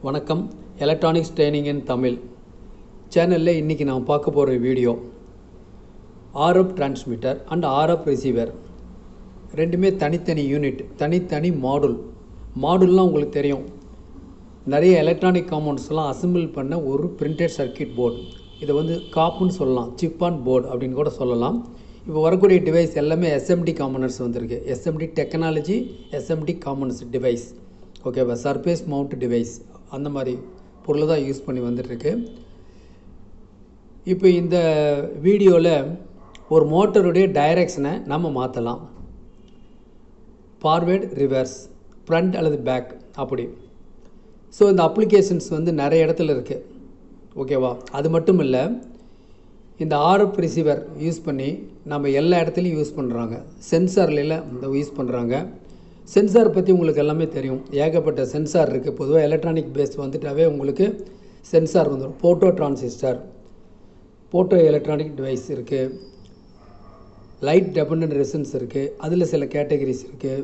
வணக்கம். Electronics training இன் தமிழ் சேனலில் இன்றைக்கி நான் பார்க்க போகிற video RF transmitter and RF receiver ரெண்டுமே தனித்தனி யூனிட், தனித்தனி மாடுல்லாம் உங்களுக்கு தெரியும். நிறைய எலக்ட்ரானிக் காம்பவுண்ட்ஸ்லாம் அசெம்பிள் பண்ண ஒரு பிரிண்டட் சர்க்கியூட் போர்டு. இதை வந்து காப்புன்னு சொல்லலாம், சிப் ஆன் போர்டு அப்படின்னு கூட சொல்லலாம். இப்போ வரக்கூடிய டிவைஸ் எல்லாமே எஸ்எம்டி காம்பனன்ட்ஸ் வந்திருக்கு. SMT technology, SMT components device, ஓகேவா? சர்ஃபேஸ் மவுண்ட் டிவைஸ் அந்த மாதிரி பொருள் தான் யூஸ் பண்ணி வந்துட்டுருக்கு. இப்போ இந்த வீடியோவில் ஒரு மோட்டருடைய டைரெக்ஷனை நம்ம மாற்றலாம். ஃபார்வேர்டு, ரிவர்ஸ், ஃப்ரண்ட் அல்லது பேக் அப்படி. ஸோ இந்த அப்ளிகேஷன்ஸ் வந்து நிறைய இடத்துல இருக்குது, ஓகேவா? அது மட்டும் இல்லை, இந்த ஆர்எஃப் ரிசீவர் யூஸ் பண்ணி நம்ம எல்லா இடத்துலையும் யூஸ் பண்ணுறாங்க. சென்சார்லாம் இந்த யூஸ் பண்ணுறாங்க. சென்சார் பற்றி உங்களுக்கு எல்லாமே தெரியும். ஏகப்பட்ட சென்சார் இருக்குது. பொதுவாக எலக்ட்ரானிக் பேஸ் வந்துட்டாவே உங்களுக்கு சென்சார் வந்துடும். Photo transistor, photo electronic device இருக்குது, லைட் டெபெண்டன்ட் ரெசன்ஸ் இருக்குது, அதில் சில கேட்டகரிஸ் இருக்குது.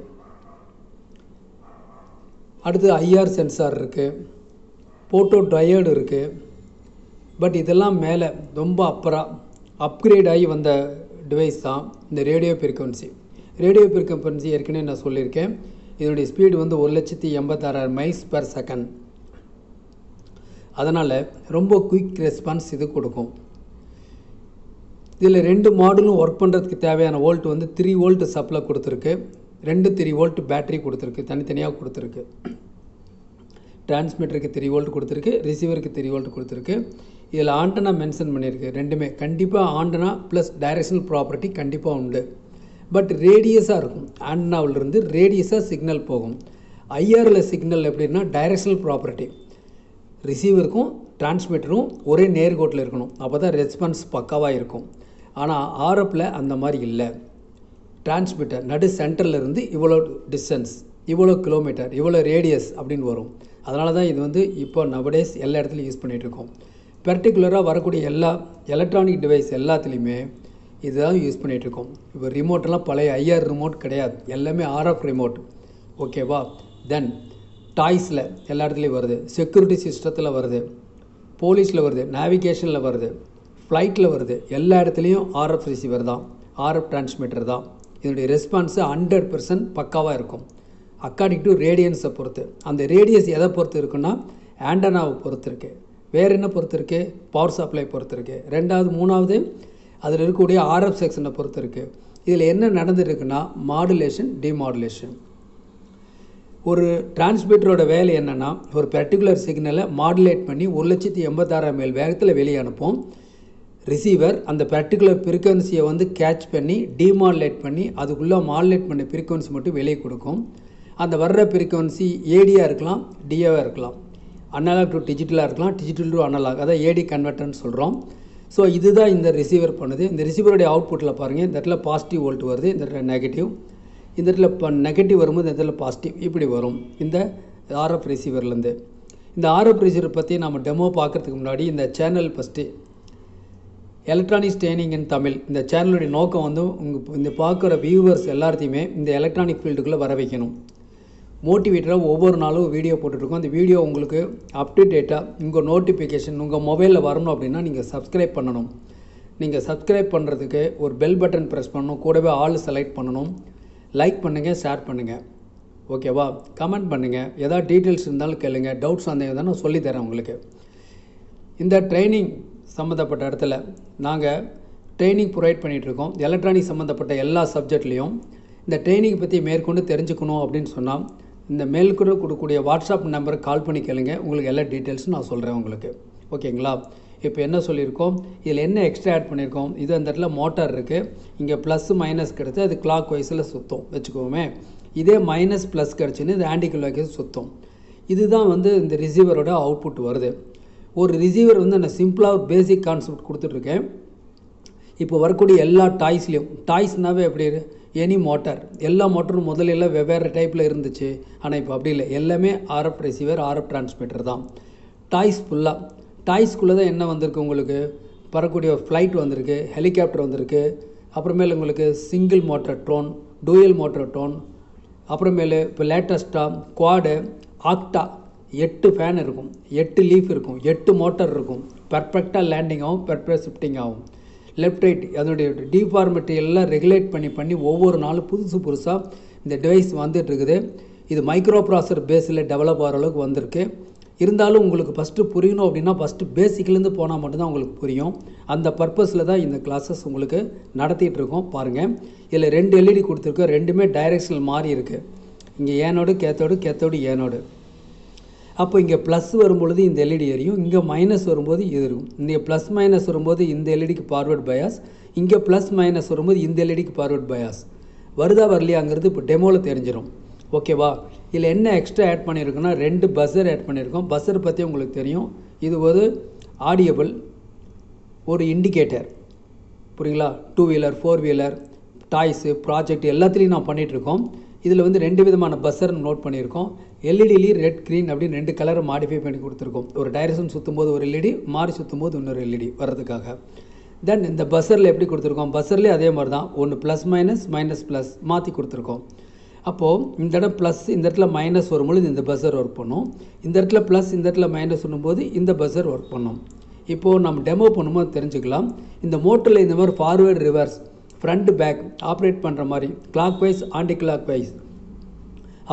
அடுத்து ஐஆர் சென்சார் இருக்குது, ஃபோட்டோ டயோடு இருக்குது. பட் இதெல்லாம் மேலே ரொம்ப அப்கிரேட் ஆகி வந்த டிவைஸ் தான் இந்த ரேடியோ ஃப்ரீக்வன்சி. ரேடியோ ஃப்ரீக்வன்சி ஏற்கனவே நான் சொல்லியிருக்கேன். இதனுடைய ஸ்பீடு வந்து 1,86,000 மைல்ஸ் பர் செகண்ட். அதனால் ரொம்ப குயிக் ரெஸ்பான்ஸ் இது கொடுக்கும். இதில் ரெண்டு மாடலும் ஒர்க் பண்ணுறதுக்கு தேவையான வோல்ட் வந்து 3 வோல்ட் சப்ளை கொடுத்துருக்கு, 3 வோல்ட் பேட்டரி கொடுத்துருக்கு, தனித்தனியாக கொடுத்துருக்கு. டிரான்ஸ்மிட்டருக்கு 3 வோல்ட் கொடுத்துருக்கு, ரிசீவருக்கு 3 வோல்ட் கொடுத்துருக்கு. இதில் ஆண்டனா மென்ஷன் பண்ணியிருக்கு. ரெண்டுமே கண்டிப்பாக ஆண்டனா ப்ளஸ் டைரக்ஷனல் ப்ராப்பர்ட்டி கண்டிப்பாக உண்டு. பட் ரேடியஸாக இருக்கும். ஆண்டனாவிலிருந்து ரேடியஸாக சிக்னல் போகும். ஐஆரில் சிக்னல் எப்படின்னா டைரக்ஷனல் ப்ராப்பர்ட்டி. ரிசீவருக்கும் டிரான்ஸ்மிட்டரும் ஒரே நேர்கோட்டில் இருக்கணும், அப்போ தான் ரெஸ்பான்ஸ் பக்காவாக இருக்கும். ஆனால் ஆர்எஃப்பில் அந்த மாதிரி இல்லை. டிரான்ஸ்மிட்டர் நடு சென்டரில் இருந்து இவ்வளோ டிஸ்டன்ஸ், இவ்வளோ கிலோமீட்டர், இவ்வளோ ரேடியஸ் அப்படின்னு வரும். அதனால தான் இது வந்து இப்போ நவடேஸ் எல்லா இடத்துலையும் யூஸ் பண்ணிகிட்ருக்கோம். பர்டிகுலராக வரக்கூடிய எல்லா எலக்ட்ரானிக் டிவைஸ் எல்லாத்துலேயுமே இதுதான் யூஸ் பண்ணிகிட்ருக்கோம். இப்போ ரிமோட்டெல்லாம் பழைய ஐஆர் ரிமோட் கிடையாது, எல்லாமே ஆர்எஃப் ரிமோட், ஓகேவா? தென் டாய்ஸில் எல்லா இடத்துலையும் வருது, செக்யூரிட்டி சிஸ்டத்தில் வருது, போலீஸில் வருது, நேவிகேஷனில் வருது, ஃப்ளைட்டில் வருது. எல்லா இடத்துலையும் ஆர்எஃப் ரிசீவர் தான், ஆர்எஃப் டிரான்ஸ்மிட்டர் தான். இதனுடைய ரெஸ்பான்ஸு 100% பக்காவாக இருக்கும். அக்கார்டிங் டு ரேடியன்ஸை பொறுத்து. அந்த ரேடியஸ் எதை பொறுத்து இருக்குன்னா ஆண்டனாவை பொறுத்து இருக்குது. வேறு என்ன பொறுத்து இருக்குது? பவர் சப்ளை பொறுத்து இருக்குது. ரெண்டாவது, மூணாவது அதில் இருக்கக்கூடிய ஆர்எஃப் செக்ஷனை பொறுத்து இருக்குது. இதில் என்ன நடந்துருக்குன்னா மாடுலேஷன், டிமாடுலேஷன். ஒரு டிரான்ஸ்மிட்டரோட வேலை என்னென்னா ஒரு பர்டிகுலர் சிக்னலை மாடுலேட் பண்ணி 1,86,000 மைல் வேகத்தில் வெளியே அனுப்போம். ரிசீவர் அந்த பர்டிகுலர் ஃப்ரீக்வன்சியை வந்து கேட்ச் பண்ணி டிமாடுலேட் பண்ணி அதுக்குள்ளே மாடுலேட் பண்ண ஃப்ரீக்வன்சி மட்டும் வெளியே கொடுக்கும். அந்த வர்ற ஃப்ரீக்வன்சி ஏடியாக இருக்கலாம், டிஏவாக இருக்கலாம், அனலாக் டு டிஜிட்டலாக இருக்கலாம், டிஜிட்டல் டு அனலாக், அதான் ஏடி கன்வெர்ட்டர்னு சொல்கிறோம். ஸோ இதுதான் இந்த ரிசீவர் பண்ணுது. இந்த ரிசீவருடைய அவுட்புட்டில் பாருங்கள், இந்த இடத்துல பாசிட்டிவ் வோல்ட் வருது, இந்த இடத்துல நெகட்டிவ், இந்த இடத்துல நெகட்டிவ் வரும்போது இந்த இடத்துல பாசிட்டிவ், இப்படி வரும் இந்த ஆர்எஃப் ரிசீவர்லேருந்து. இந்த ஆர்எஃப் ரிசீவர் பற்றி நம்ம டெமோ பார்க்குறதுக்கு முன்னாடி இந்த சேனல் ஃபஸ்ட்டு எலக்ட்ரானிக்ஸ் ட்ரைனிங் இன் தமிழ், இந்த சேனலுடைய நோக்கம் வந்து இந்த பார்க்குற வியூவர்ஸ் எல்லாத்தையுமே இந்த எலக்ட்ரானிக் ஃபீல்டுக்குள்ளே வர வைக்கணும். மோட்டிவேட்டராக ஒவ்வொரு நாளும் வீடியோ போட்டுட்ருக்கோம். அந்த வீடியோ உங்களுக்கு அப்டேட்டாக உங்கள் நோட்டிஃபிகேஷன் உங்கள் மொபைலில் வரணும் அப்படின்னா நீங்கள் சப்ஸ்கிரைப் பண்ணணும். நீங்கள் சப்ஸ்கிரைப் பண்ணுறதுக்கு ஒரு பெல் பட்டன் ப்ரெஸ் பண்ணணும், கூடவே ஆல் செலக்ட் பண்ணணும். லைக் பண்ணுங்கள், ஷேர் பண்ணுங்கள், ஓகேவா? கமெண்ட் பண்ணுங்கள். ஏதாவது டீட்டெயில்ஸ் இருந்தாலும் கேளுங்க, டவுட்ஸ் வந்தீங்கன்னா நான் சொல்லித்தரேன் உங்களுக்கு. இந்த ட்ரைனிங் சம்மந்தப்பட்ட இடத்துல நாங்கள் ட்ரைனிங் ப்ரொவைட் பண்ணிகிட்ருக்கோம். எலக்ட்ரானிக் சம்மந்தப்பட்ட எல்லா சப்ஜெக்ட்லேயும் இந்த ட்ரைனிங் பற்றி மேற்கொண்டு தெரிஞ்சுக்கணும் அப்படின்னு சொன்னால் இந்த மேற்கொண்டு கொடுக்கக்கூடிய வாட்ஸ்அப் நம்பருக்கு கால் பண்ணி கேளுங்க. உங்களுக்கு எல்லா டீட்டெயில்ஸும் நான் சொல்கிறேன் உங்களுக்கு, ஓகேங்களா? இப்போ என்ன சொல்லியிருக்கோம், இதில் என்ன எக்ஸ்ட்ரா ஆட் பண்ணியிருக்கோம், இது அந்த இடத்துல மோட்டார் இருக்குது, இங்கே ப்ளஸ் மைனஸ் கிடச்சி அது கிளாக் வைஸில் சுற்றும் வச்சுக்கோமே. இதே மைனஸ் ப்ளஸ் கிடச்சின்னு இது ஆன்டிக்ளாக்வைஸ் சுற்றும். இதுதான் வந்து இந்த ரிசீவரோட அவுட்புட் வருது. ஒரு ரிசீவர் வந்து நான் சிம்பிளாக பேசிக் கான்செப்ட் கொடுத்துட்ருக்கேன். இப்போ வரக்கூடிய எல்லா டாய்ஸ்லேயும், டாய்ஸ்னாவே எப்படி எனி மோட்டார், எல்லா மோட்டரும் முதல்ல வெவ்வேறு டைப்பில் இருந்துச்சு. ஆனால் இப்போ அப்படி இல்லை, எல்லாமே ஆர்எஃப் ரிசீவர், ஆர்எஃப் டிரான்ஸ்மிட்டர் தான். டாய்ஸ் ஃபுல்லாக, டாய்ஸ்குள்ளே தான் என்ன வந்திருக்கு உங்களுக்கு, பறக்கூடிய ஃப்ளைட் வந்திருக்கு, ஹெலிகாப்டர் வந்திருக்கு, அப்புறமேல உங்களுக்கு single motor drone, dual motor drone, அப்புறமேலு இப்போ லேட்டஸ்ட்டாக குவாடு, ஆக்டா 8 ஃபேன் இருக்கும், 8 லீஃப் இருக்கும், 8 மோட்டார் இருக்கும். பர்ஃபெக்டாக லேண்டிங் ஆகும், பர்ஃபெக்ட் ஷிஃப்டிங் ஆகும். லெஃப்ட் ரைட் அதனுடைய டிஃபார்மிட்டி எல்லாம் ரெகுலேட் பண்ணி ஒவ்வொரு நாளும் புதுசாக இந்த டிவைஸ் வந்துட்டு இருக்குது. இது மைக்ரோ ப்ராசஸர் பேஸில் டெவலப் ஆகிற அளவுக்கு வந்திருக்கு. இருந்தாலும் உங்களுக்கு ஃபஸ்ட்டு புரியணும் அப்படின்னா ஃபஸ்ட்டு பேசிக்லேருந்து போனால் மட்டும்தான் உங்களுக்கு புரியும். அந்த பர்பஸில் தான் இந்த கிளாஸஸ் உங்களுக்கு நடத்திட்டு இருக்கோம். பாருங்கள், இதில் 2 எல்இடி கொடுத்துருக்கு, ரெண்டுமே டைரெக்ஷனல் மாறி இருக்குது. இங்கே ஏனோடு கேத்தோடு ஏனோடு. அப்போ இங்கே ப்ளஸ் வரும்பொழுது இந்த எல்இடி எரியும், இங்கே மைனஸ் வரும்போது இது இருக்கும். இங்கே ப்ளஸ் மைனஸ் வரும்போது இந்த எல்இடிக்கு ஃபார்வர்ட் பயாஸ், இங்கே ப்ளஸ் மைனஸ் வரும்போது இந்த எல்இடிக்கு ஃபார்வர்ட் பயாஸ். வருதா வரலையாங்கிறது இப்போ டெமோவில் தெரிஞ்சிடும். ஓகேவா? இதில் என்ன எக்ஸ்ட்ரா ஆட் பண்ணியிருக்கோன்னா 2 பஸ்ஸர் ஆட் பண்ணியிருக்கோம். பஸ்ஸர் பற்றி உங்களுக்கு தெரியும், இது ஒரு ஆடியபிள், ஒரு இண்டிகேட்டர். புரியுங்களா? 2 வீலர் 4 வீலர் டாய்ஸு ப்ராஜெக்ட் எல்லாத்துலேயும் நான் பண்ணிகிட்ருக்கோம். இதில் வந்து 2 விதமான பஸ்ஸர் நோட் பண்ணியிருக்கோம். எல்இடிலேயும் ரெட் க்ரீன் அப்படின்னு 2 கலரை மாடிஃபை பண்ணி கொடுத்துருக்கோம். ஒரு டைரக்ஷன் சுற்றும் போது ஒரு எல்இடி, மாறி சுற்றும் போது இன்னொரு எல்இடி வர்றதுக்காக. தென் இந்த பஸ்ஸரில் எப்படி கொடுத்துருக்கோம்? பஸ்ஸர்லேயே அதே மாதிரி தான், ஒன்று ப்ளஸ் மைனஸ் ப்ளஸ் மாற்றி கொடுத்துருக்கோம். அப்போது இந்த இடம் ப்ளஸ், இந்த இடத்துல மைனஸ் வரும்பொழுது இந்த பஸ்ஸர் ஒர்க் பண்ணும். இந்த இடத்துல ப்ளஸ், இந்த இடத்துல மைனஸ் வரும்போது இந்த பஸ்ஸர் ஒர்க் பண்ணும். இப்போது நம்ம டெமோ பண்ணும்போது தெரிஞ்சுக்கலாம். இந்த மோட்டரில் இந்த மாதிரி forward reverse front back operate பண்ணுற மாதிரி கிளாக்வைஸ் ஆன்டி கிளாக்வைஸ்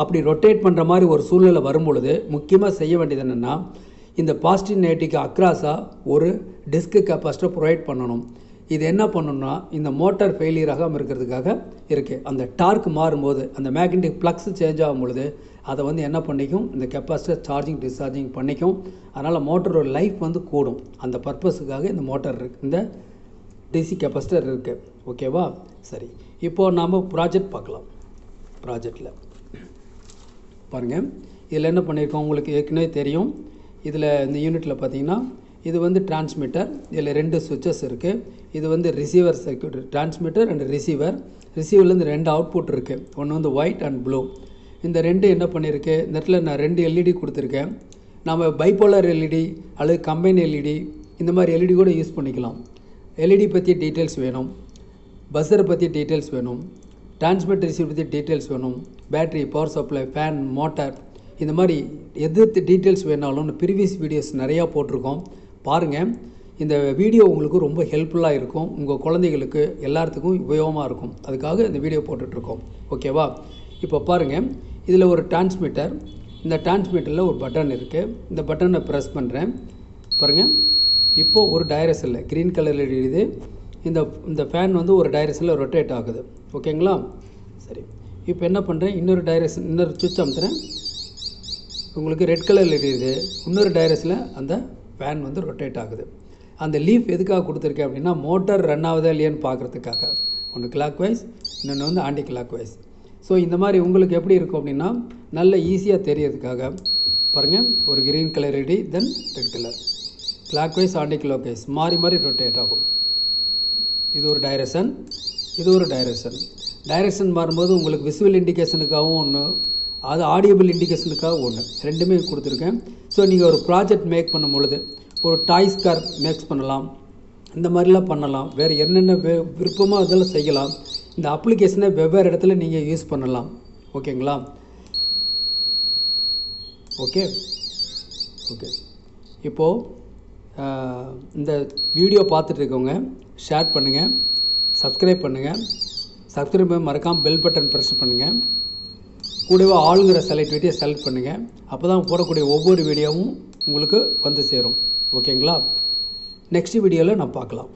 அப்படி ரொட்டேட் பண்ணுற மாதிரி ஒரு சூழ்நிலை வரும்பொழுது முக்கியமாக செய்ய வேண்டியது என்னென்னா, இந்த பாசிட்டிவ் நெகட்டிவ்க்கு அக்ராஸாக ஒரு டிஸ்க்கு கெப்பாசிட்டர் ப்ரொவைட் பண்ணணும். இது என்ன பண்ணணும்னா, இந்த மோட்டார் ஃபெயிலியர் ஆகாமல் இருக்கிறதுக்காக இருக்குது. அந்த டார்க் மாறும்போது அந்த மேக்னெட்டிக் ஃப்ளக்ஸ் சேஞ்ச் ஆகும் பொழுது அதை வந்து என்ன பண்ணிக்கும், இந்த கெப்பாசிட்டர் சார்ஜிங் டிஸ்சார்ஜிங் பண்ணிக்கும். அதனால் மோட்டரோட லைஃப் வந்து கூடும். அந்த பர்பஸுக்காக இந்த மோட்டார் இருக்குது, இந்த டிசி கெப்பாசிட்டர் இருக்குது. ஓகேவா? சரி, இப்போது நாம் ப்ராஜெக்ட் பார்க்கலாம். ப்ராஜெக்டில் பாருங்கள், இதில் என்ன பண்ணியிருக்கோம் உங்களுக்கு ஏற்கனவே தெரியும். இதில் இந்த யூனிட்டில் பார்த்தீங்கன்னா இது வந்து டிரான்ஸ்மிட்டர், இதில் 2 சுவிட்சஸ் இருக்குது. இது வந்து receiver circuit, transmitter and receiver. ரிசீவர்லேருந்து 2 அவுட்புட் இருக்குது, ஒன்று வந்து ஒயிட் அண்ட் ப்ளூ. இந்த 2 என்ன பண்ணியிருக்கு, இந்த இடத்துல நான் 2 எல்இடி கொடுத்துருக்கேன். நம்ம பைபோலார் எல்இடி அல்லது கம்பைன் எல்இடி இந்த மாதிரி எல்இடி கூட யூஸ் பண்ணிக்கலாம். எல்இடி பற்றி டீட்டெயில்ஸ் வேணும், பஸ்ஸரை பற்றி டீட்டெயில்ஸ் வேணும், டிரான்ஸ்மிட்டர் ரிசீவர் பற்றி டீட்டெயில்ஸ் வேணும், battery, power supply, fan, motor, இந்த மாதிரி எது டீட்டெயில்ஸ் வேணாலும் ப்ரீவியஸ் வீடியோஸ் நிறையா போட்டிருக்கோம். பாருங்கள், இந்த வீடியோ உங்களுக்கு ரொம்ப ஹெல்ப்ஃபுல்லாக இருக்கும். உங்கள் குழந்தைகளுக்கு எல்லாத்துக்கும் உபயோகமாக இருக்கும். அதுக்காக இந்த வீடியோ போட்டுட்ருக்கோம். ஓகேவா? இப்போ பாருங்கள், இதில் ஒரு டிரான்ஸ்மிட்டர், இந்த டிரான்ஸ்மிட்டரில் ஒரு பட்டன் இருக்குது. இந்த பட்டனை ப்ரெஸ் பண்ணுறேன். பாருங்கள், இப்போது ஒரு டைரக்ஷனில் க்ரீன் கலரில் எரியுது. இந்த ஃபேன் வந்து ஒரு டைரக்ஷனில் ரொட்டேட் ஆகுது. ஓகேங்களா? சரி, இப்போ என்ன பண்ணுறேன், இன்னொரு சுவிட்ச் அமுத்துறேன். உங்களுக்கு ரெட் கலரில் எரியுது. இன்னொரு டைரக்ஷனில் அந்த ஃபேன் வந்து ரொட்டேட் ஆகுது. அந்த லீஃப் எதுக்காக கொடுத்துருக்கேன் அப்படின்னா, மோட்டார் ரன் ஆகுதா இல்லையான்னு பார்க்குறதுக்காக. ஒன்று கிளாக்வைஸ், இன்னொன்று வந்து ஆன்டி கிளாக்வைஸ். ஸோ இந்த மாதிரி உங்களுக்கு எப்படி இருக்கும் அப்படின்னா நல்ல ஈஸியாக தெரியறதுக்காக பாருங்கள், ஒரு க்ரீன் கலர் எல்இடி, தென் red colour, clockwise anti clockwise மாறி ரொட்டேட் ஆகும். இது ஒரு டைரக்ஷன், இது ஒரு டைரக்ஷன். டைரக்ஷன் மாறும்போது உங்களுக்கு விசுவல் இண்டிகேஷனுக்காகவும் ஒன்று, அது ஆடியபிள் இண்டிகேஷனுக்காக ஒன்று, ரெண்டுமே கொடுத்துருக்கேன். ஸோ நீங்கள் ஒரு ப்ராஜெக்ட் மேக் பண்ணும் பொழுது ஒரு டாய்ஸ் கார் மேக்ஸ் பண்ணலாம், இந்த மாதிரிலாம் பண்ணலாம். வேறு என்னென்ன விருப்பமாக இதெல்லாம் செய்யலாம். இந்த அப்ளிகேஷனை வெவ்வேறு இடத்துல நீங்கள் யூஸ் பண்ணலாம். ஓகேங்களா? ஓகே. இப்போது இந்த வீடியோ பார்த்துட்ருக்கவங்க ஷேர் பண்ணுங்கள், சப்ஸ்கிரைப் பண்ணுங்கள். சப்ஸ்கிரைப் பண்ணி மறக்காமல் பெல் பட்டன் ப்ரெஸ் பண்ணுங்கள். கூடவே ஆளுங்கிற செலக்ட் பண்ணுங்கள். அப்போ தான் போடக்கூடிய ஒவ்வொரு வீடியோவும் உங்களுக்கு வந்து சேரும். ஓகேங்களா? நெக்ஸ்ட் வீடியோவில் நான் பார்க்கலாம்.